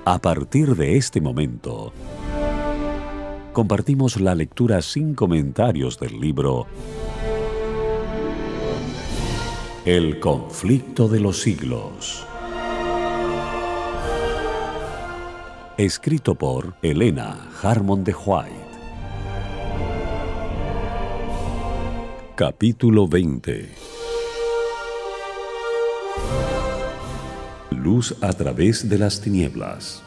A partir de este momento, compartimos la lectura sin comentarios del libro El conflicto de los siglos, escrito por Helena Harmon de White. Capítulo 20. Luz a través de las tinieblas.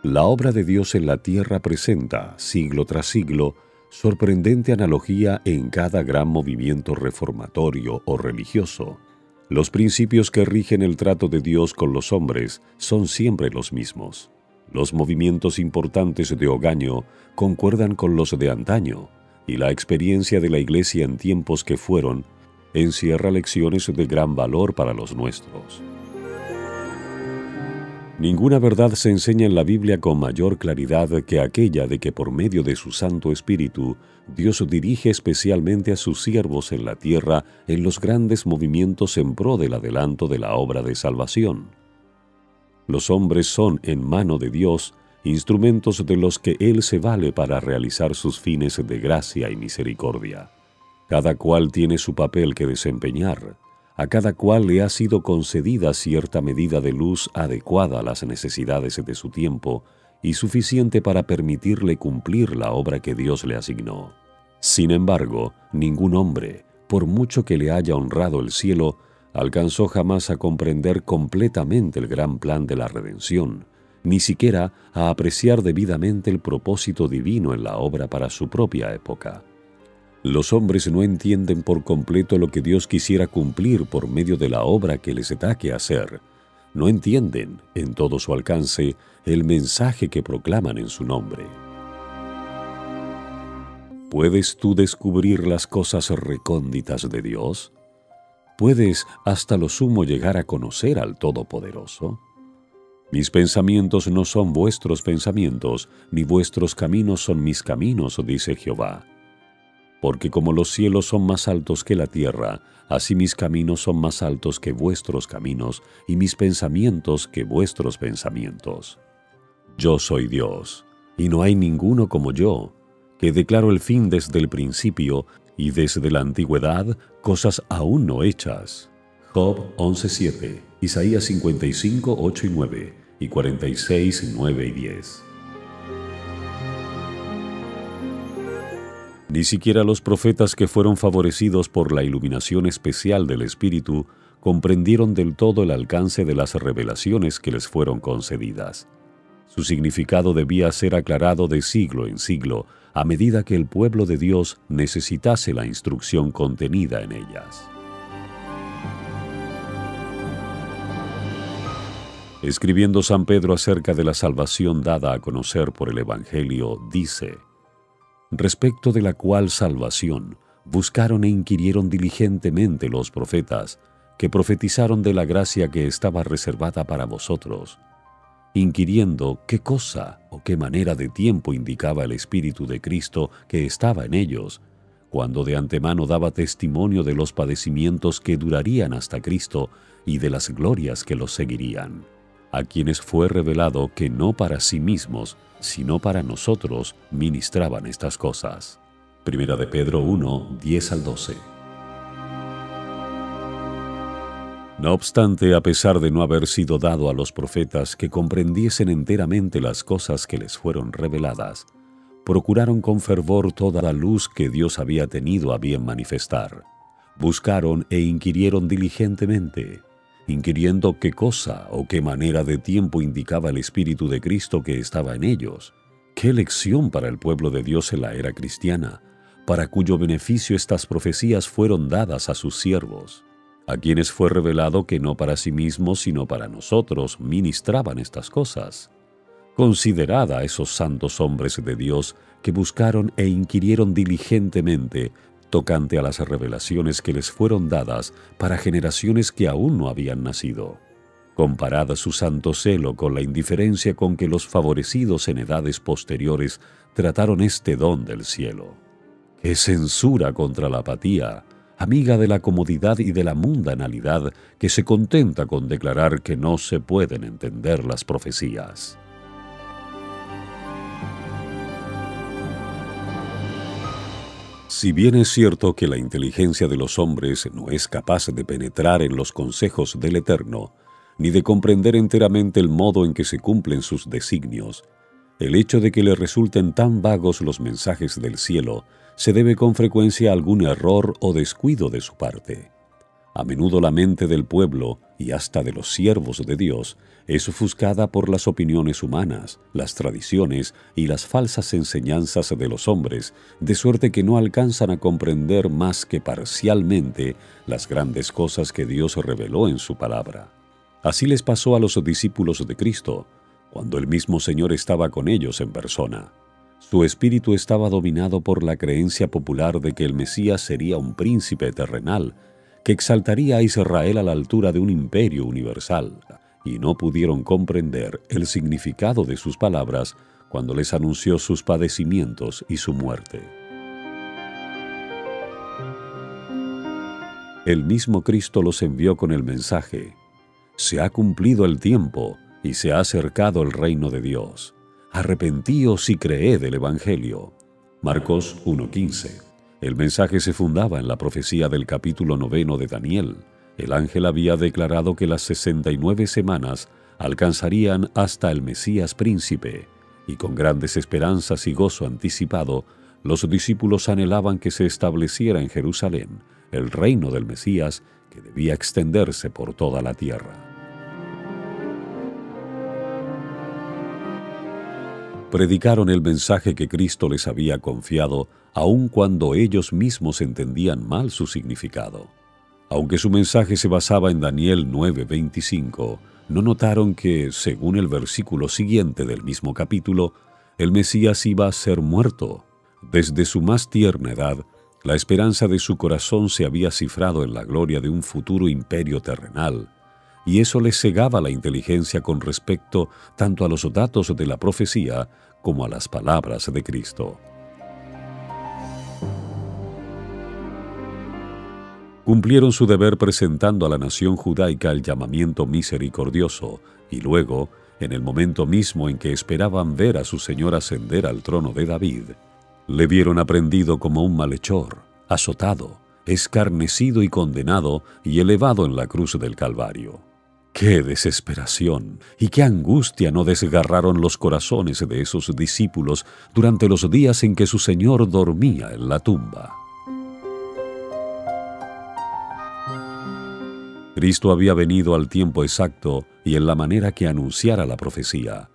La obra de Dios en la tierra presenta, siglo tras siglo, sorprendente analogía en cada gran movimiento reformatorio o religioso. Los principios que rigen el trato de Dios con los hombres son siempre los mismos. Los movimientos importantes de hogaño concuerdan con los de antaño, y la experiencia de la Iglesia en tiempos que fueron encierra lecciones de gran valor para los nuestros. Ninguna verdad se enseña en la Biblia con mayor claridad que aquella de que por medio de su Santo Espíritu, Dios dirige especialmente a sus siervos en la tierra en los grandes movimientos en pro del adelanto de la obra de salvación. Los hombres son, en mano de Dios, instrumentos de los que Él se vale para realizar sus fines de gracia y misericordia. Cada cual tiene su papel que desempeñar. A cada cual le ha sido concedida cierta medida de luz adecuada a las necesidades de su tiempo y suficiente para permitirle cumplir la obra que Dios le asignó. Sin embargo, ningún hombre, por mucho que le haya honrado el cielo, alcanzó jamás a comprender completamente el gran plan de la redención, ni siquiera a apreciar debidamente el propósito divino en la obra para su propia época. Los hombres no entienden por completo lo que Dios quisiera cumplir por medio de la obra que les da que hacer. No entienden, en todo su alcance, el mensaje que proclaman en su nombre. ¿Puedes tú descubrir las cosas recónditas de Dios? ¿Puedes hasta lo sumo llegar a conocer al Todopoderoso? Mis pensamientos no son vuestros pensamientos, ni vuestros caminos son mis caminos, dice Jehová. Porque como los cielos son más altos que la tierra, así mis caminos son más altos que vuestros caminos, y mis pensamientos que vuestros pensamientos. Yo soy Dios, y no hay ninguno como yo, que declaro el fin desde el principio, y desde la antigüedad cosas aún no hechas. Job 11:7, Isaías 55, 8 y 9, y 46, 9 y 10. Ni siquiera los profetas que fueron favorecidos por la iluminación especial del Espíritu comprendieron del todo el alcance de las revelaciones que les fueron concedidas. Su significado debía ser aclarado de siglo en siglo a medida que el pueblo de Dios necesitase la instrucción contenida en ellas. Escribiendo San Pedro acerca de la salvación dada a conocer por el Evangelio, dice: respecto de la cual salvación buscaron e inquirieron diligentemente los profetas, que profetizaron de la gracia que estaba reservada para vosotros, inquiriendo qué cosa o qué manera de tiempo indicaba el Espíritu de Cristo que estaba en ellos, cuando de antemano daba testimonio de los padecimientos que durarían hasta Cristo y de las glorias que los seguirían, a quienes fue revelado que no para sí mismos, sino para nosotros ministraban estas cosas. Primera de Pedro 1, 10 al 12. No obstante, a pesar de no haber sido dado a los profetas que comprendiesen enteramente las cosas que les fueron reveladas, procuraron con fervor toda la luz que Dios había tenido a bien manifestar. Buscaron e inquirieron diligentemente, inquiriendo qué cosa o qué manera de tiempo indicaba el Espíritu de Cristo que estaba en ellos. ¡Qué lección para el pueblo de Dios en la era cristiana, para cuyo beneficio estas profecías fueron dadas a sus siervos, a quienes fue revelado que no para sí mismos, sino para nosotros ministraban estas cosas! Considerad a esos santos hombres de Dios que buscaron e inquirieron diligentemente tocante a las revelaciones que les fueron dadas para generaciones que aún no habían nacido. Comparad su santo celo con la indiferencia con que los favorecidos en edades posteriores trataron este don del cielo. ¡Qué censura contra la apatía, amiga de la comodidad y de la mundanalidad que se contenta con declarar que no se pueden entender las profecías! Si bien es cierto que la inteligencia de los hombres no es capaz de penetrar en los consejos del Eterno, ni de comprender enteramente el modo en que se cumplen sus designios, el hecho de que le resulten tan vagos los mensajes del cielo se debe con frecuencia a algún error o descuido de su parte. A menudo la mente del pueblo, y hasta de los siervos de Dios, es ofuscada por las opiniones humanas, las tradiciones y las falsas enseñanzas de los hombres, de suerte que no alcanzan a comprender más que parcialmente las grandes cosas que Dios reveló en su palabra. Así les pasó a los discípulos de Cristo, cuando el mismo Señor estaba con ellos en persona. Su espíritu estaba dominado por la creencia popular de que el Mesías sería un príncipe terrenal, que exaltaría a Israel a la altura de un imperio universal, y no pudieron comprender el significado de sus palabras cuando les anunció sus padecimientos y su muerte. El mismo Cristo los envió con el mensaje: «Se ha cumplido el tiempo y se ha acercado el reino de Dios. Arrepentíos y creed el Evangelio». Marcos 1:15. El mensaje se fundaba en la profecía del capítulo 9 de Daniel. El ángel había declarado que las 69 semanas alcanzarían hasta el Mesías príncipe, y con grandes esperanzas y gozo anticipado, los discípulos anhelaban que se estableciera en Jerusalén el reino del Mesías, que debía extenderse por toda la tierra. Predicaron el mensaje que Cristo les había confiado, aun cuando ellos mismos entendían mal su significado. Aunque su mensaje se basaba en Daniel 9:25, no notaron que, según el versículo siguiente del mismo capítulo, el Mesías iba a ser muerto. Desde su más tierna edad, la esperanza de su corazón se había cifrado en la gloria de un futuro imperio terrenal, y eso les cegaba la inteligencia con respecto tanto a los datos de la profecía como a las palabras de Cristo. Cumplieron su deber presentando a la nación judaica el llamamiento misericordioso, y luego, en el momento mismo en que esperaban ver a su Señor ascender al trono de David, le vieron aprendido como un malhechor, azotado, escarnecido y condenado y elevado en la cruz del Calvario. ¡Qué desesperación y qué angustia no desgarraron los corazones de esos discípulos durante los días en que su Señor dormía en la tumba! Cristo había venido al tiempo exacto y en la manera que anunciara la profecía.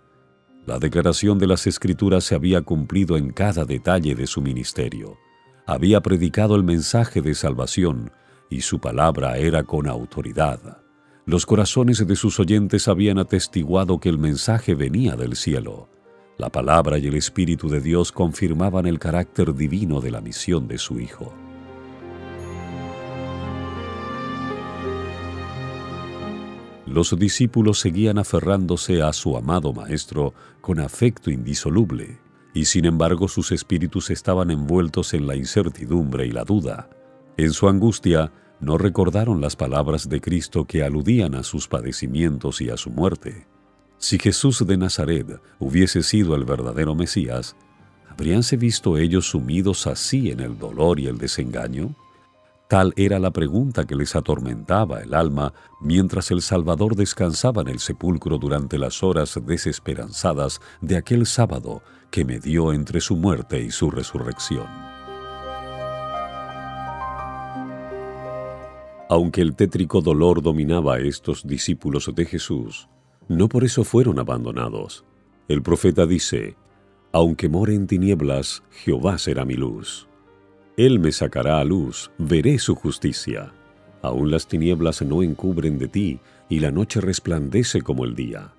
La declaración de las Escrituras se había cumplido en cada detalle de su ministerio. Había predicado el mensaje de salvación y su palabra era con autoridad. Los corazones de sus oyentes habían atestiguado que el mensaje venía del cielo. La palabra y el Espíritu de Dios confirmaban el carácter divino de la misión de su Hijo. Los discípulos seguían aferrándose a su amado Maestro con afecto indisoluble, y sin embargo sus espíritus estaban envueltos en la incertidumbre y la duda. En su angustia, no recordaron las palabras de Cristo que aludían a sus padecimientos y a su muerte. Si Jesús de Nazaret hubiese sido el verdadero Mesías, ¿habríanse visto ellos sumidos así en el dolor y el desengaño? Tal era la pregunta que les atormentaba el alma mientras el Salvador descansaba en el sepulcro durante las horas desesperanzadas de aquel sábado que medió entre su muerte y su resurrección. Aunque el tétrico dolor dominaba a estos discípulos de Jesús, no por eso fueron abandonados. El profeta dice: «Aunque more en tinieblas, Jehová será mi luz. Él me sacará a luz, veré su justicia. Aún las tinieblas no encubren de ti, y la noche resplandece como el día.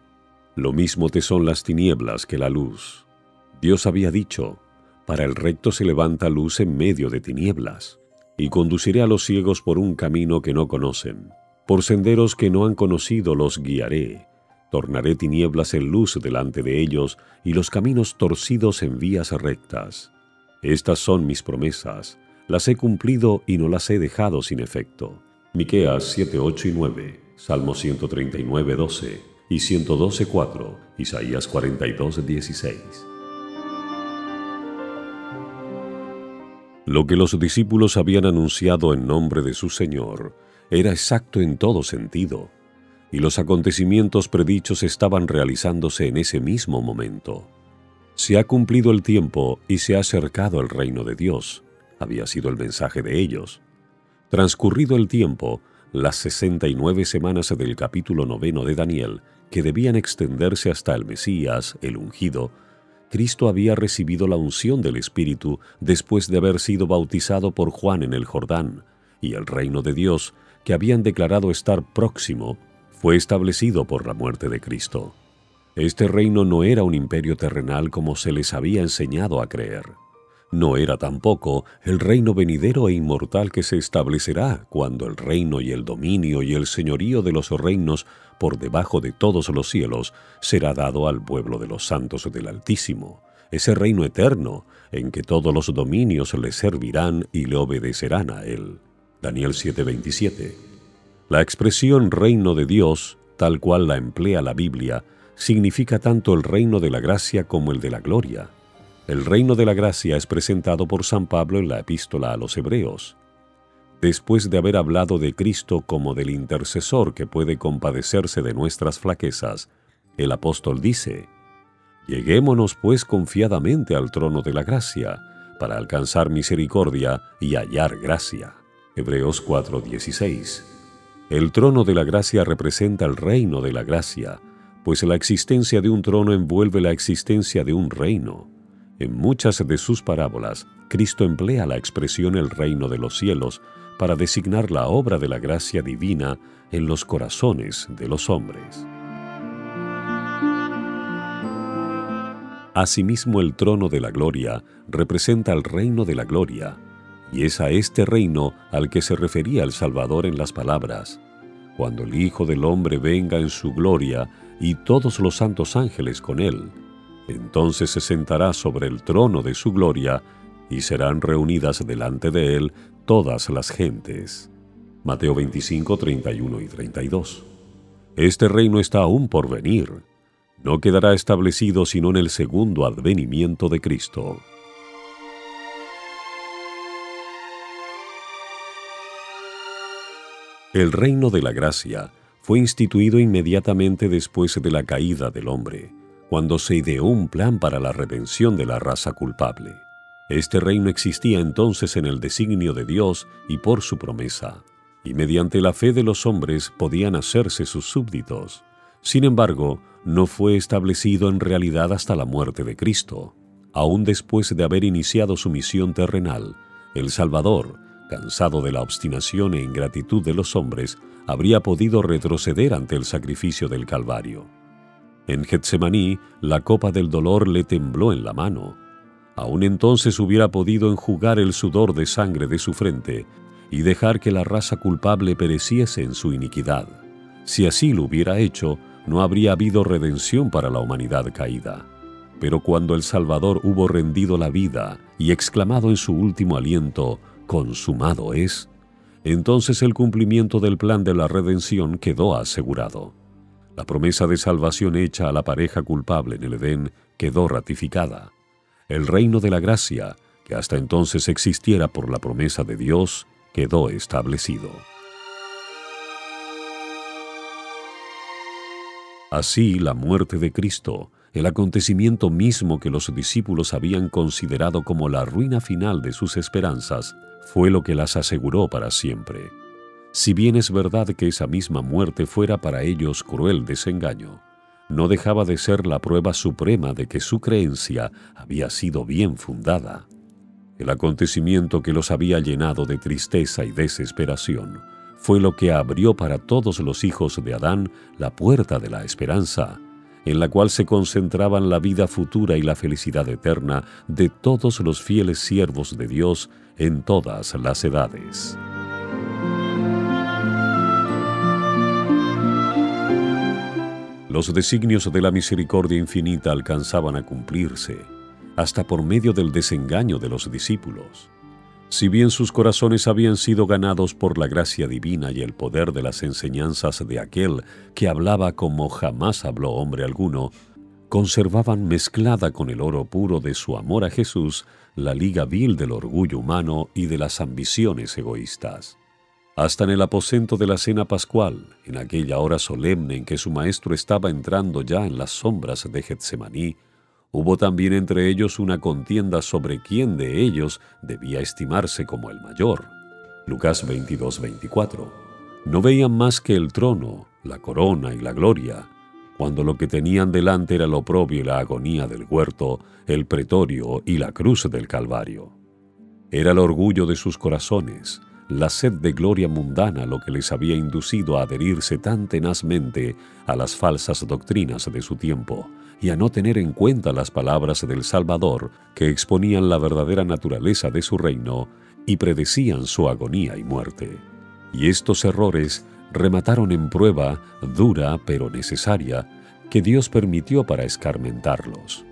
Lo mismo te son las tinieblas que la luz. Dios había dicho, para el recto se levanta luz en medio de tinieblas, y conduciré a los ciegos por un camino que no conocen. Por senderos que no han conocido los guiaré. Tornaré tinieblas en luz delante de ellos, y los caminos torcidos en vías rectas. Estas son mis promesas, las he cumplido y no las he dejado sin efecto. Miqueas 7, 8 y 9, Salmo 139, 12 y 112, 4, Isaías 42, 16. Lo que los discípulos habían anunciado en nombre de su Señor era exacto en todo sentido, y los acontecimientos predichos estaban realizándose en ese mismo momento. Se ha cumplido el tiempo y se ha acercado el reino de Dios, había sido el mensaje de ellos. Transcurrido el tiempo, las 69 semanas del capítulo 9 de Daniel, que debían extenderse hasta el Mesías, el ungido, Cristo había recibido la unción del Espíritu después de haber sido bautizado por Juan en el Jordán, y el reino de Dios, que habían declarado estar próximo, fue establecido por la muerte de Cristo. Este reino no era un imperio terrenal como se les había enseñado a creer. No era tampoco el reino venidero e inmortal que se establecerá cuando el reino y el dominio y el señorío de los reinos por debajo de todos los cielos será dado al pueblo de los santos del Altísimo, ese reino eterno en que todos los dominios le servirán y le obedecerán a él. Daniel 7:27. La expresión reino de Dios, tal cual la emplea la Biblia, significa tanto el reino de la gracia como el de la gloria. El reino de la gracia es presentado por San Pablo en la epístola a los Hebreos. Después de haber hablado de Cristo como del intercesor que puede compadecerse de nuestras flaquezas, el apóstol dice: «Lleguémonos pues confiadamente al trono de la gracia, para alcanzar misericordia y hallar gracia». Hebreos 4:16. El trono de la gracia representa el reino de la gracia, pues la existencia de un trono envuelve la existencia de un reino. En muchas de sus parábolas, Cristo emplea la expresión el reino de los cielos para designar la obra de la gracia divina en los corazones de los hombres. Asimismo, el trono de la gloria representa el reino de la gloria, y es a este reino al que se refería el Salvador en las palabras: «Cuando el Hijo del Hombre venga en su gloria y todos los santos ángeles con él, entonces se sentará sobre el trono de su gloria y serán reunidas delante de él todas las gentes». Mateo 25, 31 y 32. Este reino está aún por venir. No quedará establecido sino en el segundo advenimiento de Cristo. El reino de la gracia fue instituido inmediatamente después de la caída del hombre, cuando se ideó un plan para la redención de la raza culpable. Este reino existía entonces en el designio de Dios y por su promesa, y mediante la fe de los hombres podían hacerse sus súbditos. Sin embargo, no fue establecido en realidad hasta la muerte de Cristo. Aún después de haber iniciado su misión terrenal, el Salvador, cansado de la obstinación e ingratitud de los hombres, habría podido retroceder ante el sacrificio del Calvario. En Getsemaní, la copa del dolor le tembló en la mano. Aún entonces hubiera podido enjugar el sudor de sangre de su frente y dejar que la raza culpable pereciese en su iniquidad. Si así lo hubiera hecho, no habría habido redención para la humanidad caída. Pero cuando el Salvador hubo rendido la vida y exclamado en su último aliento: «Consumado es», entonces el cumplimiento del plan de la redención quedó asegurado. La promesa de salvación hecha a la pareja culpable en el Edén quedó ratificada. El reino de la gracia, que hasta entonces existiera por la promesa de Dios, quedó establecido. Así, la muerte de Cristo, el acontecimiento mismo que los discípulos habían considerado como la ruina final de sus esperanzas, fue lo que las aseguró para siempre. Si bien es verdad que esa misma muerte fuera para ellos cruel desengaño, no dejaba de ser la prueba suprema de que su creencia había sido bien fundada. El acontecimiento que los había llenado de tristeza y desesperación fue lo que abrió para todos los hijos de Adán la puerta de la esperanza, en la cual se concentraban la vida futura y la felicidad eterna de todos los fieles siervos de Dios en todas las edades. Los designios de la misericordia infinita alcanzaban a cumplirse, hasta por medio del desengaño de los discípulos. Si bien sus corazones habían sido ganados por la gracia divina y el poder de las enseñanzas de aquel que hablaba como jamás habló hombre alguno, conservaban mezclada con el oro puro de su amor a Jesús la liga vil del orgullo humano y de las ambiciones egoístas. Hasta en el aposento de la cena pascual, en aquella hora solemne en que su maestro estaba entrando ya en las sombras de Getsemaní, hubo también entre ellos una contienda sobre quién de ellos debía estimarse como el mayor. Lucas 22:24. No veían más que el trono, la corona y la gloria, cuando lo que tenían delante era el oprobio y la agonía del huerto, el pretorio y la cruz del Calvario. Era el orgullo de sus corazones, la sed de gloria mundana lo que les había inducido a adherirse tan tenazmente a las falsas doctrinas de su tiempo y a no tener en cuenta las palabras del Salvador que exponían la verdadera naturaleza de su reino y predecían su agonía y muerte. Y estos errores remataron en prueba dura pero necesaria que Dios permitió para escarmentarlos.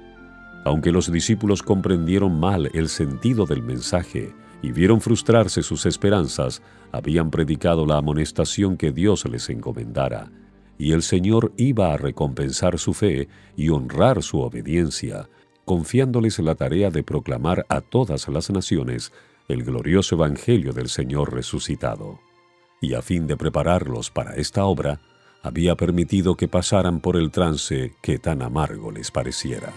Aunque los discípulos comprendieron mal el sentido del mensaje y vieron frustrarse sus esperanzas, habían predicado la amonestación que Dios les encomendara, y el Señor iba a recompensar su fe y honrar su obediencia, confiándoles la tarea de proclamar a todas las naciones el glorioso evangelio del Señor resucitado. Y a fin de prepararlos para esta obra, había permitido que pasaran por el trance que tan amargo les pareciera.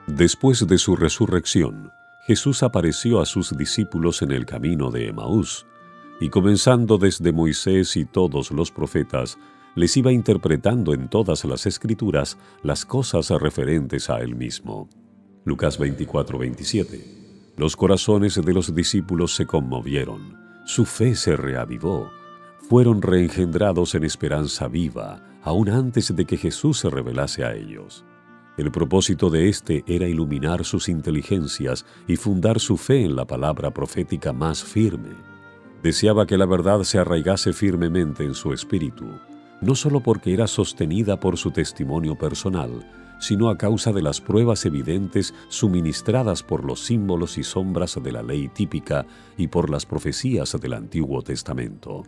Después de su resurrección, Jesús apareció a sus discípulos en el camino de Emaús, y comenzando desde Moisés y todos los profetas, les iba interpretando en todas las Escrituras las cosas referentes a él mismo. Lucas 24:27. Los corazones de los discípulos se conmovieron, su fe se reavivó, fueron reengendrados en esperanza viva, aún antes de que Jesús se revelase a ellos. El propósito de éste era iluminar sus inteligencias y fundar su fe en la palabra profética más firme. Deseaba que la verdad se arraigase firmemente en su espíritu, no solo porque era sostenida por su testimonio personal, sino a causa de las pruebas evidentes suministradas por los símbolos y sombras de la ley típica y por las profecías del Antiguo Testamento.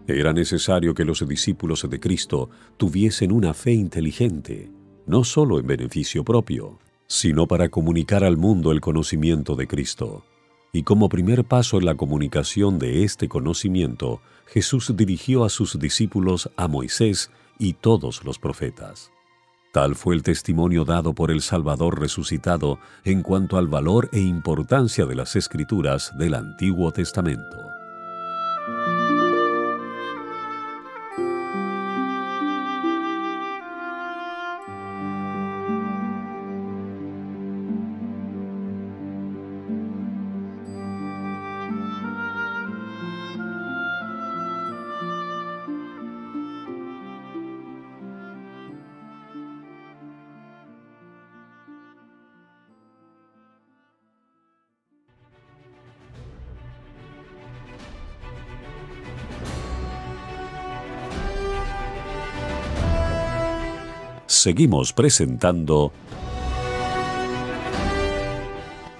Era necesario que los discípulos de Cristo tuviesen una fe inteligente, no solo en beneficio propio, sino para comunicar al mundo el conocimiento de Cristo. Y como primer paso en la comunicación de este conocimiento, Jesús dirigió a sus discípulos a Moisés y todos los profetas. Tal fue el testimonio dado por el Salvador resucitado en cuanto al valor e importancia de las Escrituras del Antiguo Testamento. Seguimos presentando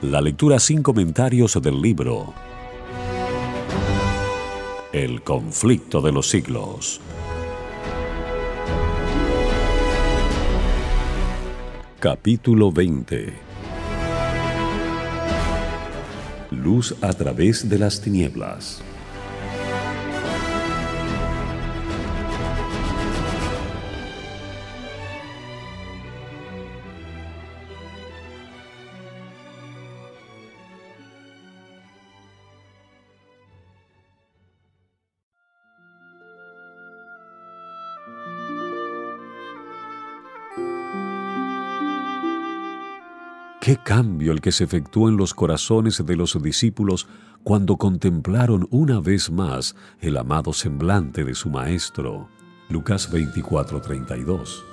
la lectura sin comentarios del libro El conflicto de los siglos. Capítulo 20. Luz a través de las tinieblas. ¡Qué cambio el que se efectuó en los corazones de los discípulos cuando contemplaron una vez más el amado semblante de su Maestro! Lucas 24:32.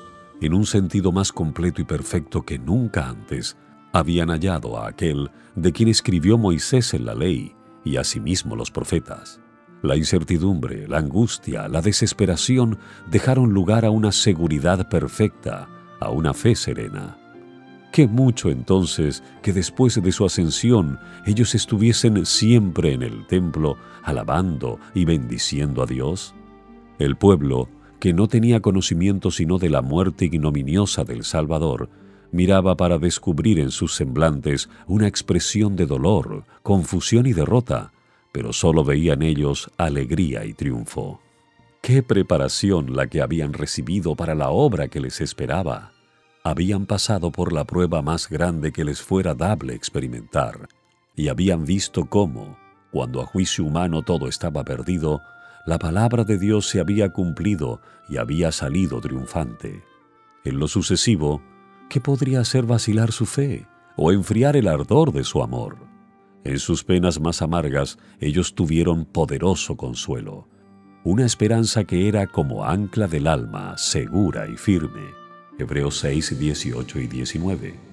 En un sentido más completo y perfecto que nunca antes, habían hallado a aquel de quien escribió Moisés en la ley y asimismo los profetas. La incertidumbre, la angustia, la desesperación dejaron lugar a una seguridad perfecta, a una fe serena. Qué mucho entonces que después de su ascensión ellos estuviesen siempre en el templo alabando y bendiciendo a Dios. El pueblo, que no tenía conocimiento sino de la muerte ignominiosa del Salvador, miraba para descubrir en sus semblantes una expresión de dolor, confusión y derrota, pero solo veían ellos alegría y triunfo. ¡Qué preparación la que habían recibido para la obra que les esperaba! Habían pasado por la prueba más grande que les fuera dable experimentar, y habían visto cómo, cuando a juicio humano todo estaba perdido, la palabra de Dios se había cumplido y había salido triunfante. En lo sucesivo, ¿qué podría hacer vacilar su fe o enfriar el ardor de su amor? En sus penas más amargas ellos tuvieron poderoso consuelo, una esperanza que era como ancla del alma, segura y firme. Hebreos 6, 18 y 19.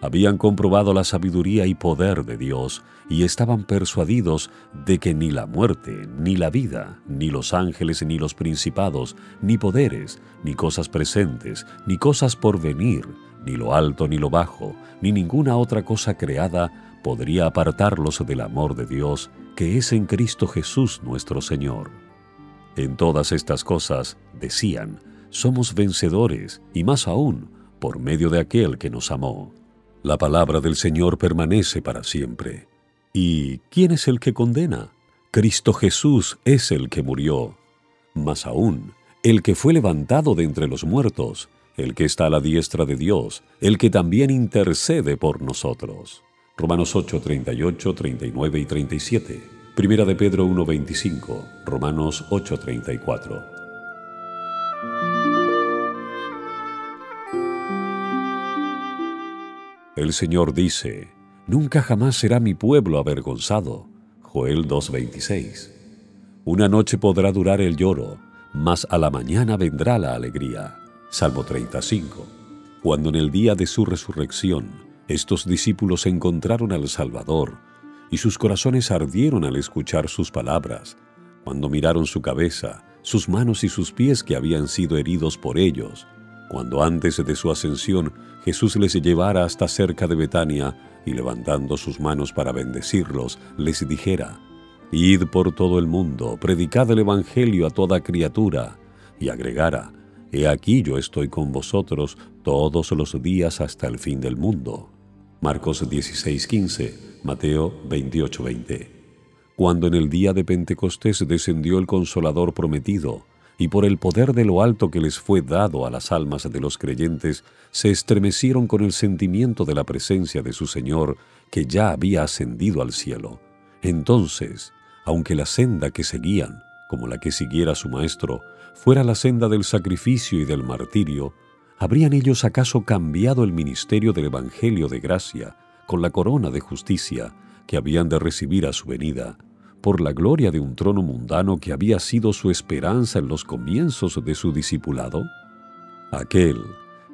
Habían comprobado la sabiduría y poder de Dios y estaban persuadidos de que ni la muerte, ni la vida, ni los ángeles, ni los principados, ni poderes, ni cosas presentes, ni cosas por venir, ni lo alto ni lo bajo, ni ninguna otra cosa creada podría apartarlos del amor de Dios que es en Cristo Jesús nuestro Señor. En todas estas cosas, decían, somos vencedores, y más aún, por medio de aquel que nos amó. La palabra del Señor permanece para siempre. ¿Y quién es el que condena? Cristo Jesús es el que murió. Más aún, el que fue levantado de entre los muertos, el que está a la diestra de Dios, el que también intercede por nosotros. Romanos 8, 38, 39 y 37. Primera de Pedro 1, 25. Romanos 8, 34. El Señor dice, nunca jamás será mi pueblo avergonzado. Joel 2:26. Una noche podrá durar el lloro, mas a la mañana vendrá la alegría. Salmo 35. Cuando en el día de su resurrección, estos discípulos encontraron al Salvador, y sus corazones ardieron al escuchar sus palabras, cuando miraron su cabeza, sus manos y sus pies que habían sido heridos por ellos, cuando antes de su ascensión Jesús les llevara hasta cerca de Betania y levantando sus manos para bendecirlos, les dijera, «Id por todo el mundo, predicad el Evangelio a toda criatura», y agregara, «He aquí yo estoy con vosotros todos los días hasta el fin del mundo». Marcos 16:15, Mateo 28:20. Cuando en el día de Pentecostés descendió el Consolador prometido, y por el poder de lo alto que les fue dado a las almas de los creyentes, se estremecieron con el sentimiento de la presencia de su Señor, que ya había ascendido al cielo. Entonces, aunque la senda que seguían, como la que siguiera su Maestro, fuera la senda del sacrificio y del martirio, ¿habrían ellos acaso cambiado el ministerio del Evangelio de gracia con la corona de justicia que habían de recibir a su venida, por la gloria de un trono mundano que había sido su esperanza en los comienzos de su discipulado? Aquel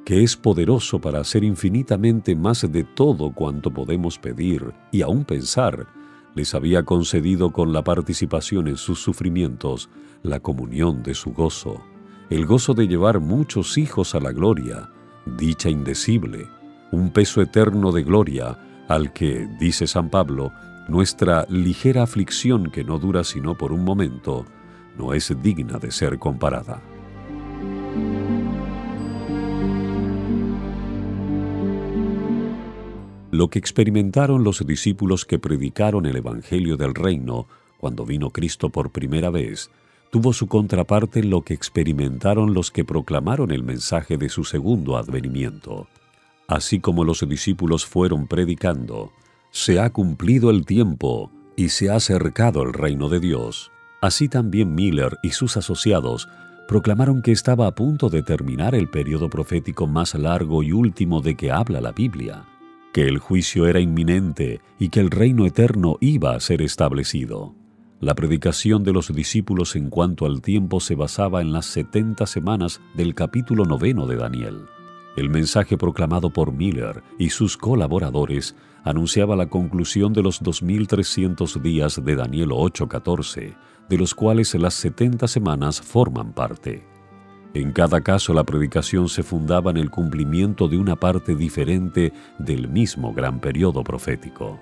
que es poderoso para hacer infinitamente más de todo cuanto podemos pedir y aún pensar, les había concedido con la participación en sus sufrimientos la comunión de su gozo, el gozo de llevar muchos hijos a la gloria, dicha indecible, un peso eterno de gloria al que, dice San Pablo, nuestra ligera aflicción que no dura sino por un momento, no es digna de ser comparada. Lo que experimentaron los discípulos que predicaron el Evangelio del Reino cuando vino Cristo por primera vez, tuvo su contraparte en lo que experimentaron los que proclamaron el mensaje de su segundo advenimiento. Así como los discípulos fueron predicando, «Se ha cumplido el tiempo y se ha acercado el reino de Dios», así también Miller y sus asociados proclamaron que estaba a punto de terminar el período profético más largo y último de que habla la Biblia, que el juicio era inminente y que el reino eterno iba a ser establecido. La predicación de los discípulos en cuanto al tiempo se basaba en las 70 semanas del capítulo 9 de Daniel. El mensaje proclamado por Miller y sus colaboradores anunciaba la conclusión de los 2300 días de Daniel 8:14, de los cuales las 70 semanas forman parte. En cada caso, la predicación se fundaba en el cumplimiento de una parte diferente del mismo gran periodo profético.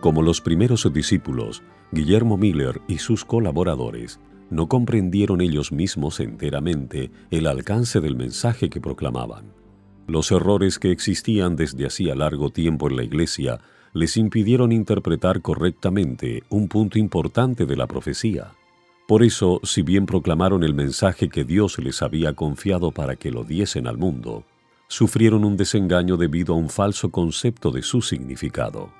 Como los primeros discípulos, Guillermo Miller y sus colaboradores no comprendieron ellos mismos enteramente el alcance del mensaje que proclamaban. Los errores que existían desde hacía largo tiempo en la Iglesia les impidieron interpretar correctamente un punto importante de la profecía. Por eso, si bien proclamaron el mensaje que Dios les había confiado para que lo diesen al mundo, sufrieron un desengaño debido a un falso concepto de su significado.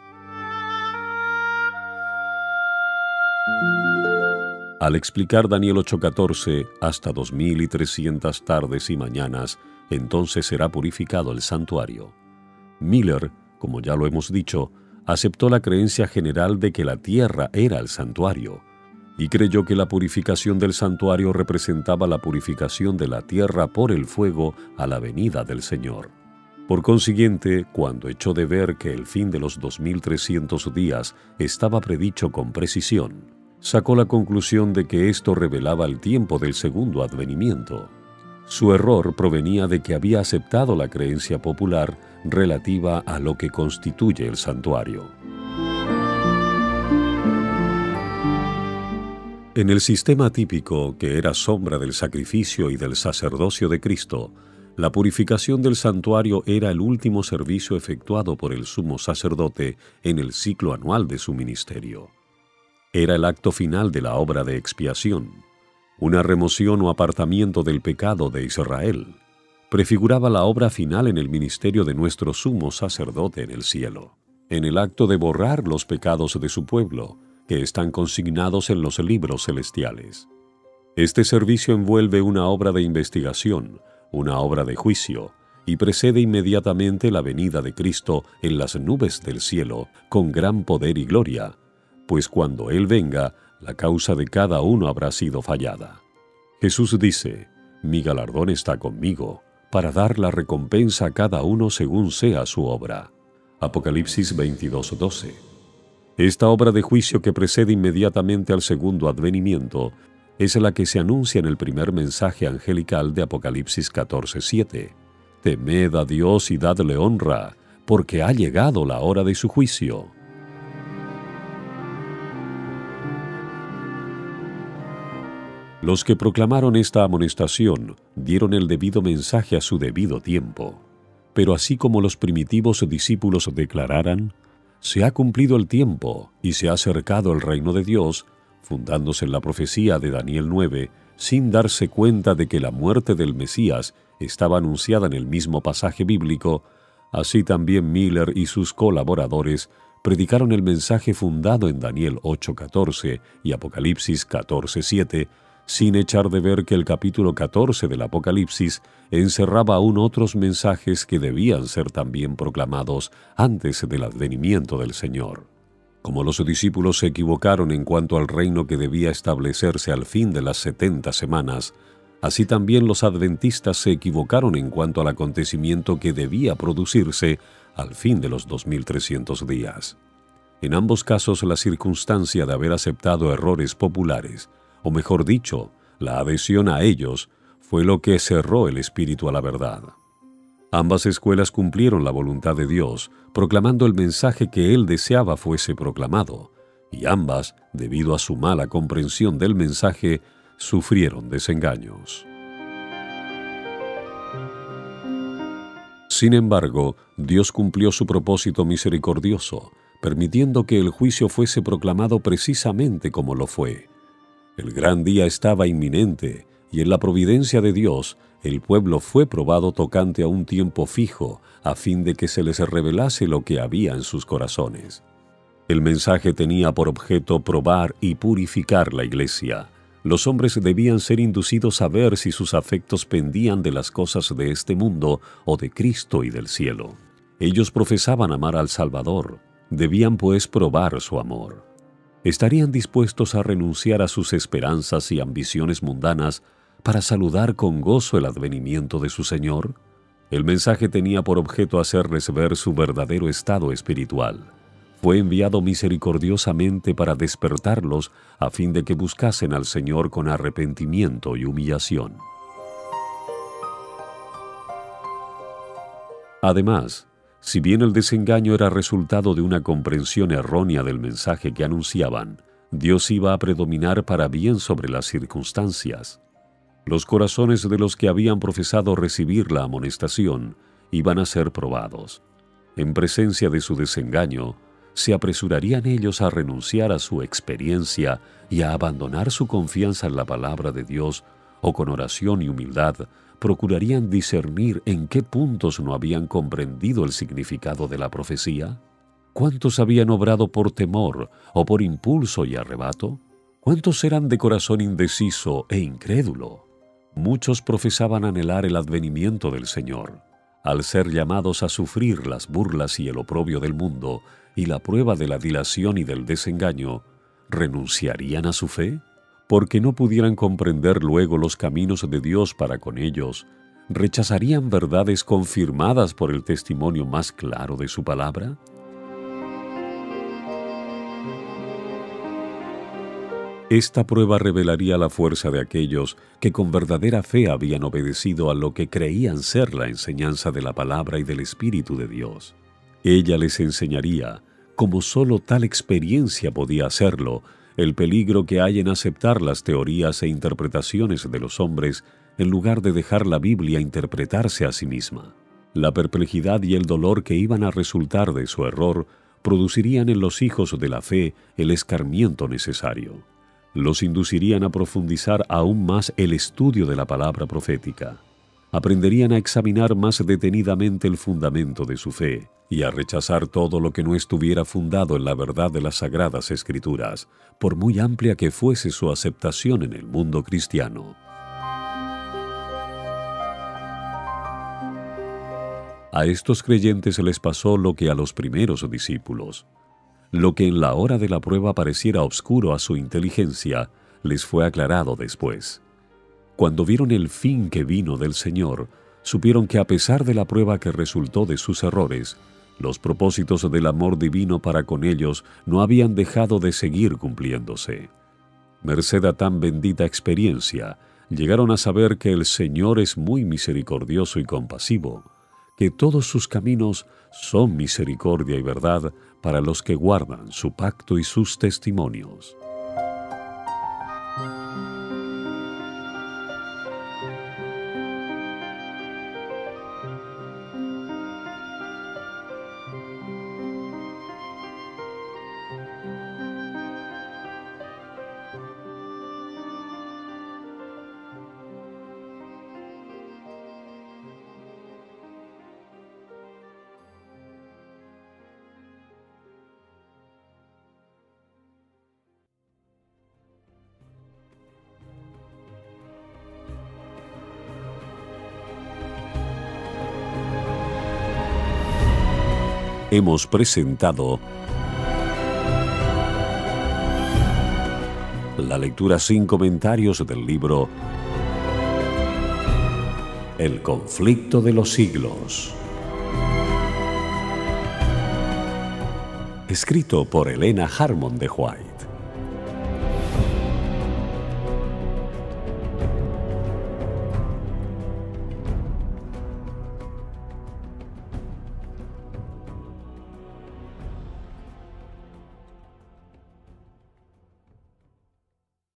Al explicar Daniel 8:14, hasta 2300 tardes y mañanas, entonces será purificado el santuario. Miller, como ya lo hemos dicho, aceptó la creencia general de que la tierra era el santuario, y creyó que la purificación del santuario representaba la purificación de la tierra por el fuego a la venida del Señor. Por consiguiente, cuando echó de ver que el fin de los 2300 días estaba predicho con precisión, sacó la conclusión de que esto revelaba el tiempo del segundo advenimiento. Su error provenía de que había aceptado la creencia popular relativa a lo que constituye el santuario. En el sistema típico, que era sombra del sacrificio y del sacerdocio de Cristo, la purificación del santuario era el último servicio efectuado por el sumo sacerdote en el ciclo anual de su ministerio. Era el acto final de la obra de expiación, una remoción o apartamiento del pecado de Israel. Prefiguraba la obra final en el ministerio de nuestro sumo sacerdote en el cielo, en el acto de borrar los pecados de su pueblo, que están consignados en los libros celestiales. Este servicio envuelve una obra de investigación, una obra de juicio, y precede inmediatamente la venida de Cristo en las nubes del cielo con gran poder y gloria, pues cuando Él venga, la causa de cada uno habrá sido fallada. Jesús dice: «Mi galardón está conmigo, para dar la recompensa a cada uno según sea su obra». Apocalipsis 22:12. Esta obra de juicio que precede inmediatamente al segundo advenimiento es la que se anuncia en el primer mensaje angelical de Apocalipsis 14:7. «Temed a Dios y dadle honra, porque ha llegado la hora de su juicio». Los que proclamaron esta amonestación dieron el debido mensaje a su debido tiempo. Pero así como los primitivos discípulos declararan: «Se ha cumplido el tiempo y se ha acercado el reino de Dios», fundándose en la profecía de Daniel 9, sin darse cuenta de que la muerte del Mesías estaba anunciada en el mismo pasaje bíblico, así también Miller y sus colaboradores predicaron el mensaje fundado en Daniel 8:14 y Apocalipsis 14:7, sin echar de ver que el capítulo 14 del Apocalipsis encerraba aún otros mensajes que debían ser también proclamados antes del advenimiento del Señor. Como los discípulos se equivocaron en cuanto al reino que debía establecerse al fin de las 70 semanas, así también los adventistas se equivocaron en cuanto al acontecimiento que debía producirse al fin de los 2300 días. En ambos casos, la circunstancia de haber aceptado errores populares, o mejor dicho, la adhesión a ellos, fue lo que cerró el espíritu a la verdad. Ambas escuelas cumplieron la voluntad de Dios, proclamando el mensaje que Él deseaba fuese proclamado, y ambas, debido a su mala comprensión del mensaje, sufrieron desengaños. Sin embargo, Dios cumplió su propósito misericordioso, permitiendo que el juicio fuese proclamado precisamente como lo fue. El gran día estaba inminente, y en la providencia de Dios, el pueblo fue probado tocante a un tiempo fijo, a fin de que se les revelase lo que había en sus corazones. El mensaje tenía por objeto probar y purificar la Iglesia. Los hombres debían ser inducidos a ver si sus afectos pendían de las cosas de este mundo o de Cristo y del cielo. Ellos profesaban amar al Salvador, Debían pues probar su amor. ¿Estarían dispuestos a renunciar a sus esperanzas y ambiciones mundanas para saludar con gozo el advenimiento de su Señor? El mensaje tenía por objeto hacerles ver su verdadero estado espiritual. Fue enviado misericordiosamente para despertarlos a fin de que buscasen al Señor con arrepentimiento y humillación. Además, si bien el desengaño era resultado de una comprensión errónea del mensaje que anunciaban, Dios iba a predominar para bien sobre las circunstancias. Los corazones de los que habían profesado recibir la amonestación iban a ser probados. En presencia de su desengaño, ¿se apresurarían ellos a renunciar a su experiencia y a abandonar su confianza en la palabra de Dios, o con oración y humildad procurarían discernir en qué puntos no habían comprendido el significado de la profecía? ¿Cuántos habían obrado por temor o por impulso y arrebato? ¿Cuántos eran de corazón indeciso e incrédulo? Muchos profesaban anhelar el advenimiento del Señor. Al ser llamados a sufrir las burlas y el oprobio del mundo y la prueba de la dilación y del desengaño, ¿renunciarían a su fe? Porque no pudieran comprender luego los caminos de Dios para con ellos, ¿rechazarían verdades confirmadas por el testimonio más claro de su palabra? Esta prueba revelaría la fuerza de aquellos que con verdadera fe habían obedecido a lo que creían ser la enseñanza de la palabra y del Espíritu de Dios. Ella les enseñaría, como sólo tal experiencia podía hacerlo, el peligro que hay en aceptar las teorías e interpretaciones de los hombres en lugar de dejar la Biblia interpretarse a sí misma. La perplejidad y el dolor que iban a resultar de su error producirían en los hijos de la fe el escarmiento necesario. Los inducirían a profundizar aún más el estudio de la palabra profética. Aprenderían a examinar más detenidamente el fundamento de su fe y a rechazar todo lo que no estuviera fundado en la verdad de las Sagradas Escrituras, por muy amplia que fuese su aceptación en el mundo cristiano. A estos creyentes les pasó lo que a los primeros discípulos. Lo que en la hora de la prueba pareciera obscuro a su inteligencia, les fue aclarado después. Cuando vieron el fin que vino del Señor, supieron que a pesar de la prueba que resultó de sus errores, los propósitos del amor divino para con ellos no habían dejado de seguir cumpliéndose. Merced a tan bendita experiencia, llegaron a saber que el Señor es muy misericordioso y compasivo, que todos sus caminos son misericordia y verdad para los que guardan su pacto y sus testimonios. Hemos presentado la lectura sin comentarios del libro El conflicto de los siglos, escrito por Elena Harmon de White.